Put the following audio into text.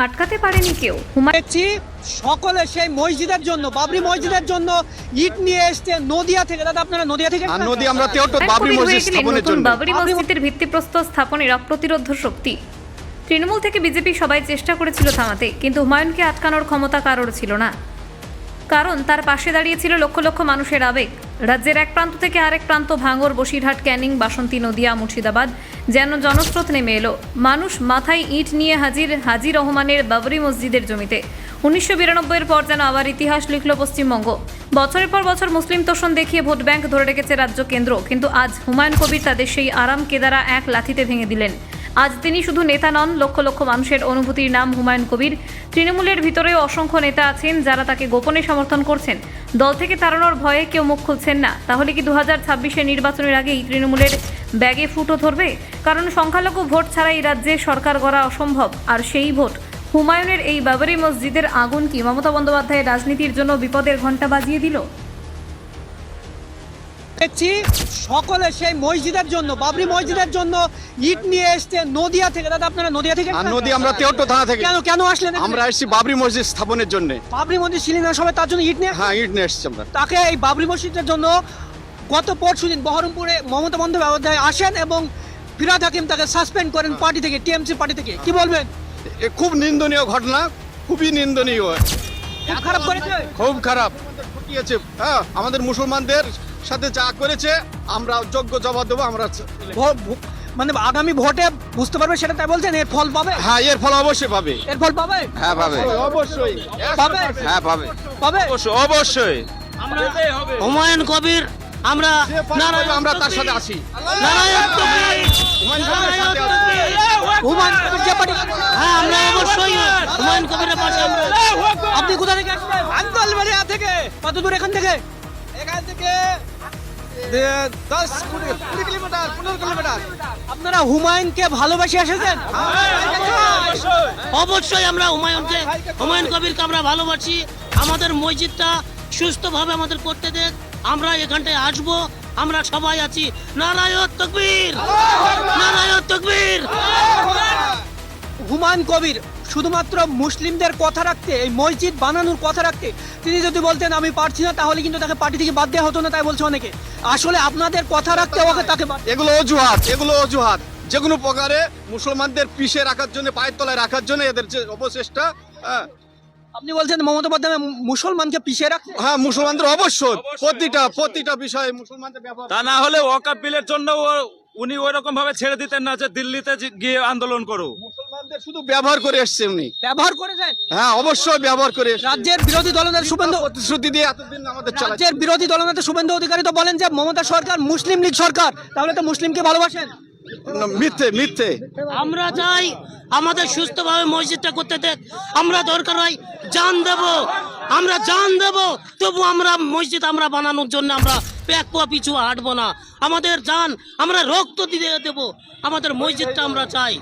আটকাতে পারেনি কেউ। দেখছি সকলে সেই মসজিদের জন্য, বাবরি মসজিদের জন্য ইট নিয়ে এসছে নদিয়া থেকে। দাদা আপনারা নদিয়া থেকে? নদী আমরা তেহট্ট বাবরি মসজিদ স্থাপনের জন্য। বাবরি মসজিদের ভিত্তিপ্রস্তর স্থাপনের অপ্রতিরোধ শক্তি। তৃণমূল থেকে বিজেপি সবাই চেষ্টা করেছিল থামাতে, কিন্তু হুমায়ুনকে আটকানোর ক্ষমতা কারোর ছিল না, কারণ তার পাশে দাঁড়িয়েছিল লক্ষ লক্ষ মানুষের আবেগ। রাজ্যের এক প্রান্ত থেকে আরেক প্রান্ত, ভাঙড়, বসিরহাট, ক্যানিং, বাসন্তী, নদিয়া, মুর্শিদাবাদ, যেন জনস্রোত নেমে এলো। মানুষ মাথায় ইট নিয়ে হাজির হাজি রহমানের বাবরি মসজিদের জমিতে। 1992-এর পর যেন আবার ইতিহাস লিখল পশ্চিমবঙ্গ। বছরের পর বছর মুসলিম তোষণ দেখিয়ে ভোট ব্যাংক ধরে রেখেছে রাজ্য কেন্দ্র, কিন্তু আজ হুমায়ুন কবির তাদের সেই আরাম কেদারা এক লাথিতে ভেঙে দিলেন। আজ তিনি শুধু নেতা নন, লক্ষ লক্ষ মানুষের অনুভূতির নাম হুমায়ুন কবির। তৃণমূলের ভিতরেও অসংখ্য নেতা আছেন যারা তাকে গোপনে সমর্থন করছেন। দল থেকে তাড়ানোর ভয়ে কেউ মুখ খুলছেন না। তাহলে কি 2026-এর নির্বাচনের আগেই তৃণমূলের ব্যাগে ফুটো ধরবে? কারণ সংখ্যালঘু ভোট ছাড়া এই রাজ্যে সরকার গড়া অসম্ভব। আর সেই ভোট হুমায়ুনের এই বাবরি মসজিদের আগুন কি মমতা বন্দ্যোপাধ্যায়ের রাজনীতির জন্য বিপদের ঘণ্টা বাজিয়ে দিল? দেখছি সকলে সেই মসজিদের জন্য, বাবরি মসজিদের জন্য ইট নিয়ে এসছে নদিয়া থেকে। দাদা আপনারা নদিয়া থেকে? নদী আমরা তেহট্ট থানা থেকে। কেন আসলেন? আমরা এসেছি বাবরি মসজিদ স্থাপনের জন্য। বাবরি মসজিদ শিলান্যাস সবাই তার জন্য ইট নিয়ে? হ্যাঁ, ইট নিয়ে এসেছি আমরা। তাকে এই বাবরি মসজিদের জন্য গত পরশুদিন বহরমপুরে মমতা বন্দ্যোপাধ্যায় আসেন এবং ফিরহাদ হাকিম তাকে সাসপেন্ড করেন পার্টি থেকে, টিএমসি পার্টি থেকে। কি বলবেন? খুব নিন্দনীয় ঘটনা, খুবই নিন্দনীয়। খুব খারাপ করেছে, খুব খারাপ ঘটিয়েছে। হ্যাঁ, আমাদের মুসলমানদের সাথে যা করেছে আমরা যোগ্য জবাব দেবো। আমরা মানে আগামী ভোটে বুঝতে পারবে সেটা, তাই বলছেন? এর ফল পাবে? হ্যাঁ, এর ফল অবশ্যই পাবে। এর ফল পাবে? হ্যাঁ পাবে, অবশ্যই পাবে। হ্যাঁ পাবে, পাবে অবশ্যই। হুমায়ুন কবির আমরা আমরা তার সাথে আছি। হুমায়ুন কবির যে পার্টি, হ্যাঁ আমরা অবশ্যই হুমায়ুন কবিরের পাশে আমরা। আপনি কোথা থেকে আসছেন? আন্দলবাড়িয়া থেকে। কত দূর এখান থেকে? এখান থেকে 10-20 কিলোমিটার, 15 কিলোমিটার। আপনারা হুমায়ুনকে ভালোবাসে এসেছেন? অবশ্যই আমরা হুমায়ুন কবিরকে আমরা ভালোবাসি। আমাদের মসজিদটা সুস্থভাবে আমাদের করতে দেন, আমরা এখানটায় আসবো, আমরা সবাই আছি। নারায়ণ তাকবীর, নারায়ণ তাকবীর। হুমায়ুন কবির শুধুমাত্র মুসলিমদের কথা রাখতে, এই মসজিদ বানানোর কথা রাখতে, তিনি যদি বলতেন আমি পারছি না, তাহলে কিন্তু তাকে পার্টি থেকে বাদ দেওয়া হতো না, তাই বলছে অনেকে। আসলে আপনাদের কথা রাখতে ওকে তাকে এগুলো অজুহাত, এগুলো অজুহাত। যে কোনো প্রকারে মুসলমানদের পিছে রাখার জন্য, পায়ের তলায় রাখার জন্য এদের যে অপচেষ্টা। আপনি বলছেন মমতা বন্দ্যোপাধ্যায় মুসলমানকে পিছিয়ে রাখতে? হ্যাঁ, মুসলমানদের অবশ্যই প্রতিটা বিষয়ে মুসলমানদের ব্যবহার। তা না হলে ওয়াকফ বিলের জন্য উনি ওইরকম ভাবে ছেড়ে দিতেন না যে দিল্লিতে গিয়ে আন্দোলন করো। মুসলমানদের শুধু ব্যবহার করে এসছে উনি। ব্যবহার করেছেন? হ্যাঁ, অবশ্যই ব্যবহার করে এসছে। রাজ্যের বিরোধী দলনেতা শুভেন্দু প্রতিশ্রুতি দিয়ে এতদিন আমাদের চালাচ্ছে। রাজ্যের বিরোধী দলনেতা শুভেন্দু অধিকারী তো বলেন যে মমতা সরকার মুসলিম লীগ সরকার, তাহলে তো মুসলিমকে ভালোবাসেন। মিথ্যে, মিথ্যে। আমরা চাই আমাদের সুস্থভাবে মসজিদটা করতে দেন। আমরা দরকার হয় জান দেব, আমরা জান দেব, তবু আমরা মসজিদ আমরা বানানোর জন্য আমরা এক পা পিছু হাঁটবো না। আমাদের জান আমরা রক্ত দিয়ে দেবো, আমাদের মসজিদটা আমরা চাই।